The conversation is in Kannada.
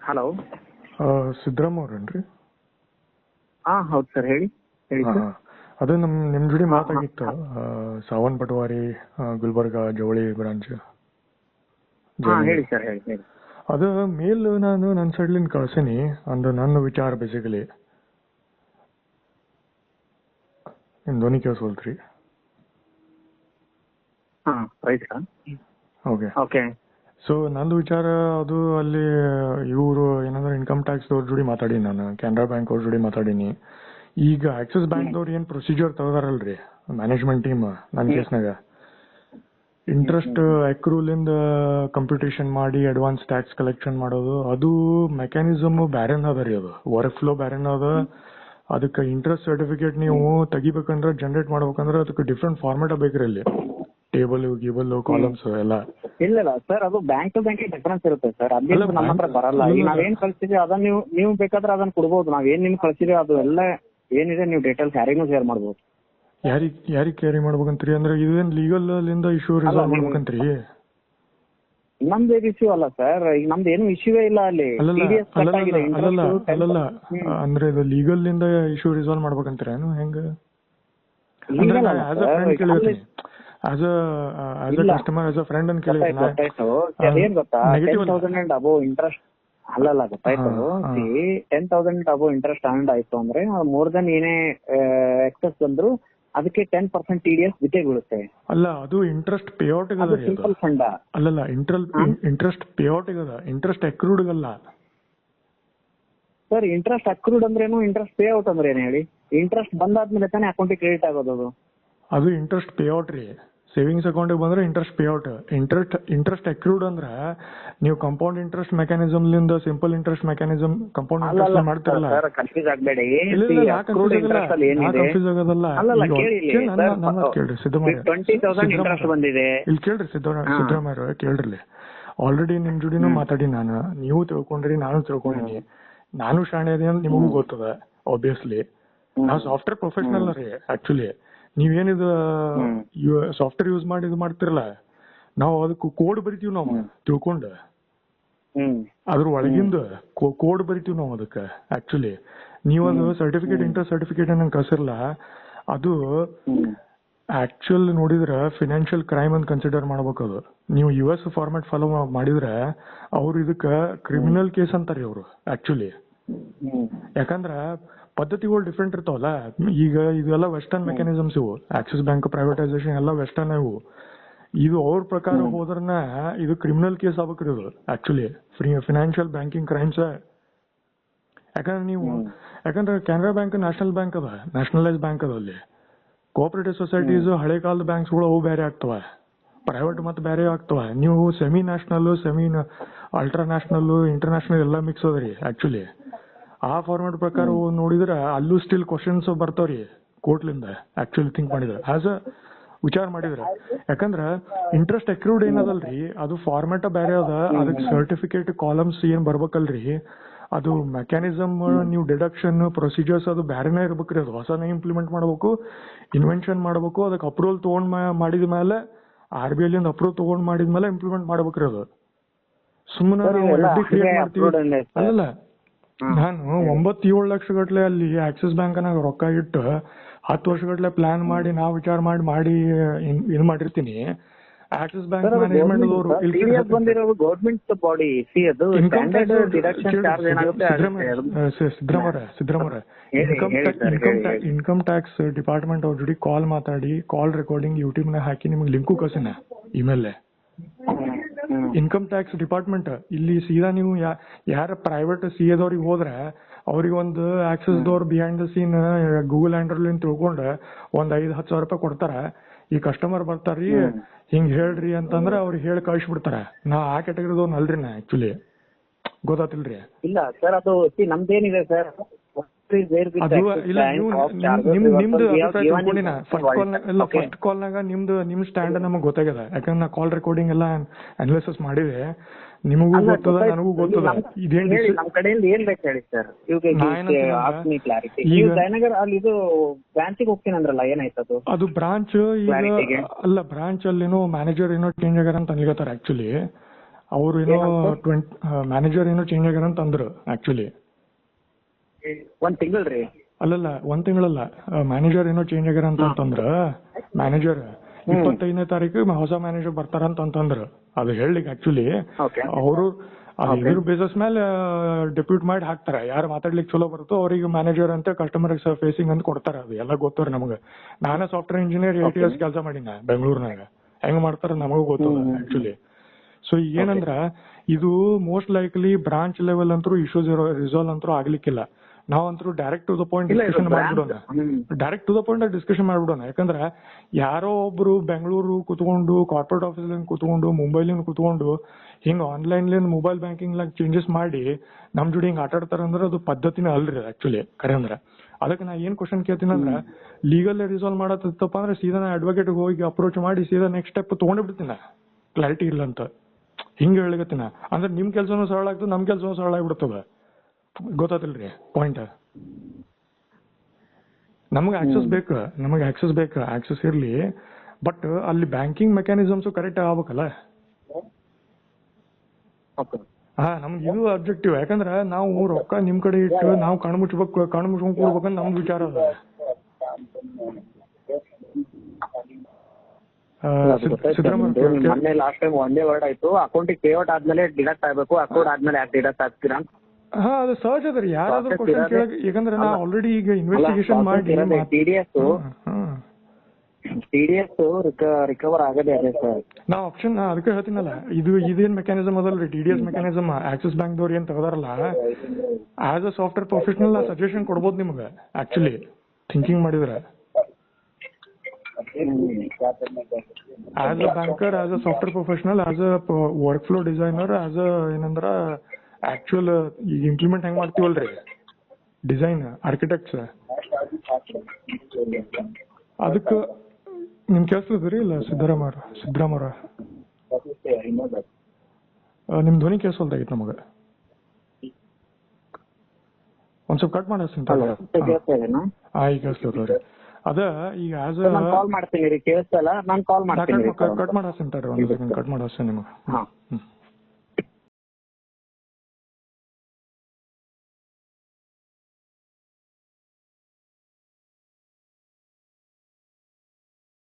ಹಲೋ. ಸಿದ್ದರಾಮ ಅವ್ರೇನ್ರಿ? ಹೌದು ಸರ್, ಹೇಳಿ ಸರ್. ಅದೇ ನಿಮ್ ಜೋಡಿ ಮಾತಾಗಿತ್ತು. ಸಾವನ್ ಪಟವಾರಿ, ಗುಲ್ಬರ್ಗ ಜವಳಿ ಬ್ರಾಂಚ್. ಹೇಳಿ ಸರ್, ಹೇಳಿ. ಅದು ಮೇಲ್ ನಾನು ನನ್ನ ಸೈಡ್ಲಿಂದ ಕಳ್ಸೀನಿ. ಅಂದು ನನ್ನ ವಿಚಾರ ಬೇಸಿಕಲಿ ನಿಮ್ ಧ್ವನಿ ಕೇಳಿಸೋಲ್ತ್ರಿ. ರೈಟ್. ಓಕೆ. ಸೊ ನಂದು ವಿಚಾರ ಅದು ಅಲ್ಲಿ ಇವರು ಏನಂದ್ರೆ ಇನ್ಕಮ್ ಟ್ಯಾಕ್ಸ್ ಅವ್ರ ಜೋಡಿ ಮಾತಾಡೀನಿ, ನಾನು ಕೆನರಾ ಬ್ಯಾಂಕ್ ಅವ್ರ ಜೋಡಿ ಮಾತಾಡೀನಿ. ಈಗ ಆಕ್ಸಿಸ್ ಬ್ಯಾಂಕ್ದವ್ರು ಏನ್ ಪ್ರೊಸೀಜರ್ ತಗೋದಾರಲ್ರಿ ಮ್ಯಾನೇಜ್ಮೆಂಟ್ ಟೀಮ್, ನನ್ನ ಕೇಸ್ನಾಗ ಇಂಟ್ರೆಸ್ಟ್ ಅಕ್ರೂಲಿಂದ ಕಂಪ್ಯೂಟೇಷನ್ ಮಾಡಿ ಅಡ್ವಾನ್ಸ್ ಟ್ಯಾಕ್ಸ್ ಕಲೆಕ್ಷನ್ ಮಾಡೋದು, ಅದು ಮೆಕ್ಯಾನಿಸಮ್ ಬ್ಯಾರೆನ್ ಅದ ರೀ. ಅದು ವರ್ಕ್ ಫ್ಲೋ ಬ್ಯಾರೆನ್ ಅದ. ಅದಕ್ಕೆ ಇಂಟ್ರೆಸ್ಟ್ ಸರ್ಟಿಫಿಕೇಟ್ ನೀವು ತೆಗಿಬೇಕಂದ್ರೆ, ಜನರೇಟ್ ಮಾಡ್ಬೇಕಂದ್ರೆ ಅದಕ್ಕೆ ಡಿಫ್ರೆಂಟ್ ಫಾರ್ಮೆಟ್ ಬೇಕ್ರಿ. ಅಲ್ಲಿ ಟೇಬಲ್ ಗೀಬಲ್ ಕಾಲಮ್ಸ್ ಎಲ್ಲ ಇಲ್ಲ ಸರ್, ಅದು ಬ್ಯಾಂಕ್ ಟು ಬ್ಯಾಂಕ್ ಡಿಫರೆನ್ಸ್ ಇರುತ್ತೆ ಸರ್. ಅಲ್ಲಿ ನಮ್ಮ ಹತ್ರ ಬರಲ್ಲ. ಈಗ ನಾವೇನ್ ಕಳ್ಸಿದೀವಿ ಅದನ್ನ ನೀವು ಬೇಕಾದ್ರೆ ಅದನ್ನ ಕೊಡ್ಬೋದು. ನಾವೇನ್ ನಿಮ್ಗೆ ಕಳ್ಸಿದೀವಿ ಅದು ಎಲ್ಲ ಏನಿದೆ ನೀವು ಡೀಟೇಲ್ಸ್ ಯಾರಿಗೂ ಶೇರ್ ಮಾಡ್ಬೋದು. ಯಾರಿಗ್ ಕ್ಯಾರಿ ಮಾಡ್ಬೇಕಂತ್ರಿ? ಅಂದ್ರೆ ಇದೇನ್ ಲೀಗಲ್ ಲಿಂದ ಇಶ್ಯೂ ರಿಸಾಲ್ವ್ ಮಾಡ್ಬೇಕಂತ್ರಿ? ನಮ್ದು ಇಶ್ಯೂ ಅಲ್ಲ ಸರ್, ಈಗ ನಮ್ದು ಏನು ಇಶ್ಯೂವೇ ಇಲ್ಲ ಅಲ್ಲಿ. ಅಲ್ಲಲ್ಲ, ಅಂದ್ರೆ ಇದು ಲೀಗಲ್ ಲಿಂದ ಇಶ್ಯೂ ರಿಸಾಲ್ವ್ ಮಾಡ್ಬೇಕಂತೀರ ಏನು? ಹೆಂಗ? As a customer, as a friend ಅಂತ ಕೇಳಿದ್ರೆ ಏನ್ ಗೊತ್ತಾ, 10,000 and above ಇಂಟ್ರೆಸ್ಟ್ ಅಲ್ಲಲ್ಲ ಗೊತ್ತಾಯ್ತು. 10,000 above ಇಂಟ್ರೆಸ್ಟ್ ಅರ್ನ್ಡ್ ಆಯ್ತು ಅಂದ್ರೆ ಮೋರ್ ದನ್ ಏನೇ ಎಕ್ಸೆಸ್ ಬಂದ್ರು ಅದಕ್ಕೆ 10% TDS ಬಿಟ್ಟೇ ಬೀಳುತ್ತೆ. ಅಲ್ಲ, ಅದು ಇಂಟ್ರೆಸ್ಟ್ ಪೇಔಟ್ ಸಿಂಪಲ್ ಫಂಡ್. ಅಲ್ಲಲ್ಲ, ಇಂಟ್ರೆಸ್ಟ್ ಪೇಔಟ್ ಇಂಟ್ರೆಸ್ಟ್ ಅಕ್ರೂಡ್ ಅಲ್ಲ ಸರ್. ಇಂಟ್ರೆಸ್ಟ್ ಅಕ್ರೂಡ್ ಅಂದ್ರೇನು, ಇಂಟ್ರೆಸ್ಟ್ ಪೇಔಟ್ ಅಂದ್ರೆ ಏನು ಹೇಳಿ? ಇಂಟ್ರೆಸ್ಟ್ ಬಂದಾದ್ಮೇಲೆ ತಾನೇ ಅಕೌಂಟಿಗೆ ಕ್ರೆಡಿಟ್ ಆಗೋದು. ಅದು ಇಂಟ್ರೆಸ್ಟ್ ಪೇಔಟ್ ರೀ. ಸೇವಿಂಗ್ಸ್ ಅಕೌಂಟಿಗೆ ಬಂದ್ರೆ ಇಂಟ್ರೆಸ್ಟ್ ಪೇಔಟ್. ಇಂಟ್ರೆಸ್ಟ್ ಅಕ್ರೂಡ್ ಅಂದ್ರೆ ನೀವು ಕಂಪೌಂಡ್ ಇಂಟ್ರೆಸ್ಟ್ ಮೆಕ್ಯಾನಿಸಮ್ ಲಿಂದ simple interest mechanism compound interest ಮಾಡ್ತಿರಲ್ಲ. ಕನ್ಫ್ಯೂಸ್ ಆಗಬೇಡಿ. ಕನ್ಫ್ಯೂಸ್ ಆಗೋದಲ್ಲ. ಕೇಳ್ರಿ ಸಿದ್ದರಾಮಯ್ಯ, 20,000 ಇಂಟ್ರೆಸ್ಟ್ ಬಂದಿದೆ. ಇಲ್ಲಿ ಕೇಳ್ರಿ ಸಿದ್ದರಾಮಯ್ಯ ಕೇಳ್ರಿ. ಆಲ್ರೆಡಿ ನಿಮ್ ಜೋಡಿನೂ ಮಾತಾಡಿ ನಾನು, ನೀವು ತಿಳ್ಕೊಂಡ್ರಿ, ನಾನು ತಿಳ್ಕೊಂಡಿನಿ. ನಾನು ಶಾಣೆ ಅದೇ ಅಂತ ನಿಮಗೂ ಗೊತ್ತದ ಆಬ್ವಿಯಸ್ಲಿ. ನಾವು ಸಾಫ್ಟ್ವೇರ್ ಪ್ರೊಫೆಷನಲ್ ರೀ ಆಕ್ಚುಲಿ. ನೀವೇನಿದು ಸಾಫ್ಟ್ವೇರ್ ಯೂಸ್ ಮಾಡಿ ಇದು ಮಾಡ್ತಿರಲ್ಲ, ನಾವು ಅದಕ್ಕೆ ಕೋಡ್ ಬರಿತೀವಿ ನಾವು ತಿಳ್ಕೊಂಡು. ಅದ್ರ ಒಳಗಿಂದ ಕೋಡ್ ಬರಿತೀವಿ ನಾವು ಅದಕ್ಕೆ. ಆಕ್ಚುಲಿ ನೀವು ಅದು ಸರ್ಟಿಫಿಕೇಟ್, ಇಂಟ್ರೆಸ್ಟ್ ಸರ್ಟಿಫಿಕೇಟ್ ನಂಗೆ ಕಳ್ಸಿರಲ್ಲ, ಅದು ಆಕ್ಚುಲ್ ನೋಡಿದ್ರೆ ಫಿನಾನ್ಷಿಯಲ್ ಕ್ರೈಮ್ ಅಂತ ಕನ್ಸಿಡರ್ ಮಾಡ್ಬೇಕು. ಅದು ನೀವು US ಫಾರ್ಮ್ಯಾಟ್ ಫಾಲೋ ಮಾಡಿದ್ರೆ ಅವ್ರು ಇದಕ್ಕೆ ಕ್ರಿಮಿನಲ್ ಕೇಸ್ ಅಂತಾರೆ ಅವರು ಆಕ್ಚುಲಿ. ಯಾಕಂದ್ರ ಪದ್ಧತಿಗಳು ಡಿಫ್ರೆಂಟ್ ಇರ್ತಾವಲ್ಲ. ಈಗ ಇದೆಲ್ಲ ವೆಸ್ಟರ್ನ್ ಮೆಕ್ಯಾನಿಸಮ್ಸ್ ಇವು. ಆಕ್ಸಿಸ್ ಬ್ಯಾಂಕ್ ಪ್ರೈವೇಟೈಸೇಷನ್ ಎಲ್ಲ ವೆಸ್ಟರ್ನ್ ಇವು. ಇದು ಅವ್ರ ಪ್ರಕಾರ ಹೋದ್ರನ ಇದು ಕ್ರಿಮಿನಲ್ ಕೇಸ್ ಆಗ್ಬೇಕ್ರಿ ಇದು ಆಕ್ಚುಲಿ, ಫಿನಾನ್ಷಿಯಲ್ ಬ್ಯಾಂಕಿಂಗ್ ಕ್ರೈಮ್ಸ್. ಯಾಕಂದ್ರೆ ಕೆನರಾ ಬ್ಯಾಂಕ್ ನ್ಯಾಷನಲ್ ಬ್ಯಾಂಕ್ ಅದ, ನ್ಯಾಷನಲೈಸ್ ಬ್ಯಾಂಕ್ ಅದ. ಅಲ್ಲಿ ಕೋಆಪರೇಟಿವ್ ಸೊಸೈಟೀಸ್ ಹಳೆ ಕಾಲದ ಬ್ಯಾಂಕ್ಸ್ಗಳು ಅವು ಬೇರೆ ಆಗ್ತವ, ಪ್ರೈವೇಟ್ ಮತ್ತೆ ಬೇರೆ ಆಗ್ತವ. ನೀವು semi national, ultra national, international ಎಲ್ಲ ಮಿಕ್ಸ್ ಅದ ರೀ ಆಕ್ಚುಲಿ. ಆ ಫಾರ್ಮೆಟ್ ಪ್ರಕಾರ ನೋಡಿದ್ರೆ ಅಲ್ಲೂ ಸ್ಟಿಲ್ ಕ್ವಶನ್ಸ್ ಬರ್ತಾವ್ರಿ ಕೋರ್ಟ್ಲಿಂದ ಆಕ್ಚುಲಿ ಥಿಂಕ್ ಮಾಡಿದ್ರೆ, ಆಸ್ ಅ ವಿಚಾರ ಮಾಡಿದ್ರೆ. ಯಾಕಂದ್ರ ಇಂಟ್ರೆಸ್ಟ್ ಅಕ್ರೂಡ್ ಏನದಲ್ರಿ, ಅದು ಫಾರ್ಮೆಟ್ ಬೇರೆ ಅದ. ಅದಕ್ಕೆ ಸರ್ಟಿಫಿಕೇಟ್ ಕಾಲಮ್ಸ್ ಏನ್ ಬರ್ಬೇಕಲ್ರಿ, ಅದು ಮೆಕ್ಯಾನಿಸಮ್, ನೀವು ಡಿಡಕ್ಷನ್ ಪ್ರೊಸೀಜರ್ಸ್ ಅದು ಬೇರೆನೇ ಇರ್ಬೇಕ್ರಿ. ಅದು ಹೊಸನೇ ಇಂಪ್ಲಿಮೆಂಟ್ ಮಾಡ್ಬೇಕು, ಇನ್ವೆನ್ಷನ್ ಮಾಡ್ಬೇಕು. ಅದಕ್ಕೆ ಅಪ್ರೂವಲ್ ತಗೊಂಡ್ ಮಾಡಿದ ಮೇಲೆ, RBI ಲಿಂದ ಅಪ್ರೂವ್ ತಗೊಂಡ್ ಮಾಡಿದ್ಮೇಲೆ ಇಂಪ್ಲಿಮೆಂಟ್ ಮಾಡ್ಬೇಕ್ರಿ. ಅದು ಸುಮ್ಮನೆ ಕ್ರಿಯೇಟ್ ಮಾಡ್ತೀವಿ ಅಲ್ಲಲ್ಲ. ನಾನು 9-7 ಲಕ್ಷ ಗಟ್ಲೆ ಅಲ್ಲಿ ಆಕ್ಸಿಸ್ ಬ್ಯಾಂಕ್ನಾಗ ರೊಕ್ಕ ಇಟ್ಟು 10 ವರ್ಷಗಟ್ಲೆ ಪ್ಲಾನ್ ಮಾಡಿ ನಾವು ವಿಚಾರ ಮಾಡಿ ಏನ್ ಮಾಡಿರ್ತೀನಿ. Axis bank management Siddaramaiah income tax department ಅವ್ರ ಜೊತೆ ಕಾಲ್ ಮಾತಾಡಿ, ಕಾಲ್ ರೆಕಾರ್ಡಿಂಗ್ ಯೂಟ್ಯೂಬ್ ನ ಹಾಕಿ ನಿಮ್ಗೆ ಲಿಂಕು ಕಳ್ಸಿನ ಇಮೇಲ್. ಇನ್ಕಮ್ ಟ್ಯಾಕ್ಸ್ ಡಿಪಾರ್ಟ್ಮೆಂಟ್ ಇಲ್ಲಿ ಸೀದಾ ನೀವು ಯಾರ ಪ್ರೈವೇಟ್ CA ಹೋದ್ರೆ ಅವ್ರಿಗೆ ಒಂದು ಆಕ್ಸಿಸ್ ದವ್ರು behind the scene Google handle ತಿಳ್ಕೊಂಡ್ ಒಂದ್ 5-10 ಸಾವಿರ ರೂಪಾಯಿ ಕೊಡ್ತಾರ. ಈ ಕಸ್ಟಮರ್ ಬರ್ತಾರ್ರಿ ಹಿಂಗ್ ಹೇಳ್ರಿ ಅಂತಂದ್ರೆ ಅವ್ರಿಗೆ ಹೇಳಿ ಕಳ್ಸಿಬಿಡ್ತಾರ. ನಾ ಆ ಕ್ಯಾಟಗರಿದವ್ನ ಅಲ್ರಿ ನಾ ಆಕ್ಚುಲಿ, ಗೊತ್ತಾತಿಲ್ರಿ? ಇಲ್ಲ ಸರ್, ಅದು ನಮ್ದೇನಿದೆ ಸರ್, ಫಸ್ಟ್ ಕಾಲ್ನಾಗ ನಿಮ್ ಸ್ಟ್ಯಾಂಡ್ ನಮಗ್ ಗೊತ್ತಾಗ್ಯದ. ಯಾಕಂದ್ರೆ ನಾ ಕಾಲ್ ರೆಕಾರ್ಡಿಂಗ್ ಎಲ್ಲ ಅನಾಲಿಸಿಸ್ ಮಾಡಿದೆ. ನಿಮಗೂ ಗೊತ್ತದ, ನನಗೂ ಗೊತ್ತದ. ಇದೇನ್ ನಮ್ ಕಡೆಯಿಂದ ಏನ್ ಬೇಕು ಹೇಳಿ ಸರ್. ಈಗ ಜಯನಗರ ಅಲ್ಲಿ ಇದು ಬ್ರಾಂಚಿಗೆ ಹೋಗ್ತೀನಿ ಅಂದ್ರಲ್ಲ, ಏನಾಯ್ತದು? ಅದು ಬ್ರಾಂಚ್ ಈಗ ಅಲ್ಲ, ಬ್ರಾಂಚ್ ಅಲ್ಲಿನೋ ಮ್ಯಾನೇಜರ್ ಏನೋ ಚೇಂಜ್ ಆಗ್ಯಾರ ಅಂತ ಅನ್ಲಿಕತ್ತಾರ ಆಕ್ಚುಲಿ. ಅವ್ರು ಏನೋ ಮ್ಯಾನೇಜರ್ ಏನೋ ಚೇಂಜ್ ಆಗ್ಯಾರ ಅಂತ ಅಂದ್ರು ಆಕ್ಚುಲಿ. ಒಂದ್ ತಿಂಗಳ್ರಿ? ಅಲ್ಲಲ್ಲ, ಒಂದ್ ತಿಂಗಳಲ್ಲ, ಮ್ಯಾನೇಜರ್ ಏನೋ ಚೇಂಜ್ ಆಗ್ಯಾರ ಅಂತಂದ್ರ ಮ್ಯಾನೇಜರ್ 25ನೇ ತಾರೀಕು ಹೊಸ ಮ್ಯಾನೇಜರ್ ಬರ್ತಾರಂತ ಅಂತಂದ್ರು. ಅದು ಹೇಳಲಿಕ್ಕೆ ಆಕ್ಚುಲಿ ಅವರು ಇದ್ರ ಬೇಸಸ್ ಮೇಲೆ ಡೆಪ್ಯೂಟ್ ಮಾಡಿ ಹಾಕ್ತಾರ. ಯಾರು ಮಾತಾಡ್ಲಿಕ್ಕೆ ಚಲೋ ಬರುತ್ತೋ ಅವ್ರಿಗೆ ಮ್ಯಾನೇಜರ್ ಅಂತ ಕಸ್ಟಮರ್ ಫೇಸಿಂಗ್ ಅಂತ ಕೊಡ್ತಾರ. ಅದು ಎಲ್ಲ ಗೊತ್ತಾರ ನಮಗ. ನಾನೇ ಸಾಫ್ಟ್ವೇರ್ ಇಂಜಿನಿಯರ್ 8 years ಕೆಲಸ ಮಾಡಿನ ಬೆಂಗಳೂರಿನಾಗ. ಹೆಂಗ್ ಮಾಡ್ತಾರ ನಮಗೂ ಗೊತ್ತದ ಆಕ್ಚುಲಿ. ಸೊ ಏನಂದ್ರ ಇದು ಮೋಸ್ಟ್ ಲೈಕ್ಲಿ ಬ್ರಾಂಚ್ ಲೆವೆಲ್ ಅಂತೂ ಇಶ್ಯೂಸ್ ರಿಸಾಲ್ವ್ ಅಂತೂ ಆಗ್ಲಿಕ್ಕಿಲ್ಲ. ನಾವಂತೂ direct to the point discussion ಮಾಡ್ಬಿಡೋಣ. ಯಾಕಂದ್ರೆ ಯಾರೋ ಒಬ್ರು ಬೆಂಗಳೂರು ಕುತ್ಕೊಂಡು, ಕಾರ್ಪೊರೇಟ್ ಆಫೀಸ್ ಕುತ್ಕೊಂಡು, ಮುಂಬೈಲಿಂದ ಕುತ್ಕೊಂಡು ಹಿಂಗ್ ಆನ್ಲೈನ್ ಮೊಬೈಲ್ ಬ್ಯಾಂಕಿಂಗ್ ಚೇಂಜಸ್ ಮಾಡಿ ನಮ್ ಜೋಡಿ ಹಿಂಗ್ ಆಟ ಆಡ್ತಾರ ಅಂದ್ರೆ ಅದು ಪದ್ಧತಿನೇ ಅಲ್ರಿ ಆಕ್ಚುಲಿ ಖರೆ ಅಂದ್ರೆ. ಅದಕ್ಕೆ ನಾ ಏನ್ ಕ್ವಶನ್ ಕೇಳ್ತೀನಿ ಅಂದ್ರೆ, ಲೀಗಲ್ ರಿಸಾಲ್ವ್ ಮಾಡತ್ತಪ್ಪ ಅಂದ್ರೆ ಸೀದಾ ನಾ ಅಡ್ವೊಕೇಟ್ ಹೋಗಿ ಅಪ್ರೋಚ್ ಮಾಡಿ ಸೀದಾ ನೆಕ್ಸ್ಟ್ ಸ್ಟೆಪ್ ತಗೊಂಡ್ ಬಿಡ್ತೀನ, ಕ್ಲಾರಿಟಿ ಇಲ್ಲ ಅಂತ ಹಿಂಗ ಹೇಳಿಗತ್ತಿನ. ಅಂದ್ರೆ ನಿಮ್ ಕೆಲ್ಸನೂ ಸರಳ ಆಗ್ತದೆ, ನಮ್ ಕೆಲ್ಸನೂ ಸರಳ ಆಗ್ಬಿಡ್ತದ. ಗೊತ್ತಾತಿಲ್ರಿ ಪಾಯಿಂಟ್? ನಮಗ್ ಆಕ್ಸೆಸ್ ಬೇಕು, ಆಕ್ಸೆಸ್ ಇರ್ಲಿ, ಬಟ್ ಅಲ್ಲಿ ಬ್ಯಾಂಕಿಂಗ್ ಮೆಕ್ಯಾನಿಸಮ್ಸ್ ಕರೆಕ್ಟ್ ಆಗ್ಬೇಕಲ್ಲ. ನಮ್ಗೆ ಇದು ಅಬ್ಜೆಕ್ಟಿವ್. ಯಾಕಂದ್ರ ನಾವು ರೊಕ್ಕ ನಿಮ್ ಕಡೆ ಇಟ್ಟು ನಾವು ಕಣ್ಣು ಮುಚ್ಕೊಂಡ್ ಕೂಡ್ಬೇಕಂತ ನಮ್ದು ವಿಚಾರ ಅದ. ಮೊನ್ನೆ ಲಾಸ್ಟ್ ಟೈಮ್ ಒಂದೇ ವರ್ಡ್ ಆಯ್ತು, ಅಕೌಂಟಿಗೆ ಪೇಔಟ್ ಆದ್ಮೇಲೆ ಡಿಡಕ್ಟ್ ಆಗ್ಬೇಕು, ಅಕೌಂಟ್ ಆದ್ಮೇಲೆ ಯಾಕೆ ಡಿಡಕ್ಟ್ ಆಗ್ತೀರಾ? ಅದು ಸಹಜ ಅದ್ರಿ. ಯಾರಾದ್ರೂ ಕ್ವಶನ್ ಕೇಳಕ್, ಯಾಕಂದ್ರೆ ನಾ ಆಲ್ರೆಡಿ ಈಗ ಇನ್ವೆಸ್ಟಿಗೇಷನ್ ಮಾಡಿ ಟಿಡಿಎಸ್ ರಿಕವರ್ ಆಗದೆ ಅದೇ ಸರ್. ನಾ ಆಪ್ಷನ್ ಅದಕ್ಕೆ ಹೇಳ್ತೀನಲ್ಲ, ಇದೇನ್ ಮೆಕ್ಯಾನಿಸಮ್ ಅದಲ್ರಿ ಟಿಡಿಎಸ್ ಮೆಕ್ಯಾನಿಸಮ್. ಆಕ್ಸಿಸ್ ಬ್ಯಾಂಕ್ ದವ್ರು ಏನ್ ತಗೋದಾರಲ್ಲ, as a software professional suggestion ಕೊಡ್ಬೋದು ನಿಮ್ಗೆ ಆಕ್ಚುಲಿ ಥಿಂಕಿಂಗ್ ಮಾಡಿದ್ರೆ. As a banker, as a software professional, as a work flow designer, as a ಏನಂದ್ರ ಆಕ್ಚುಯಲ್ ಈಗ ಇಂಪ್ಲಿಮೆಂಟ್ ಹೆಂಗ್ ಮಾಡ್ತೀವಲ್ರಿ ಡಿಸೈನ್ ಆರ್ಕಿಟೆಕ್ಟ್ಸ್, ಅದಕ್ಕ ನಿಮ್ ಕೇಳಿಸ್ತದ್ರಿ ಇಲ್ಲ ಸಿದ್ದರಾಮಯ್ಯ ನಿಮ್ ಧ್ವನಿ ಕೇಳಿಸಲ್ದಾಗಿತ್ತು ನಮಗ. ಒಂದ್ ಸ್ವಲ್ಪ ಕಟ್ ಮಾಡಿ ಈಗ ಕೇಳಿಸ್ತದ್ರಿ. ಅದ ಈಗ ಆಸ್ ಕಾಲ್ ಮಾಡ್ತೀನಿ, ಕೇಳಿಸ್ತಲ್ಲ, ನಾನು ಕಾಲ್ ಮಾಡ್ತೀನಿ. ಕಟ್ ಮಾಡಿ ನಿಮ್ಗೆ.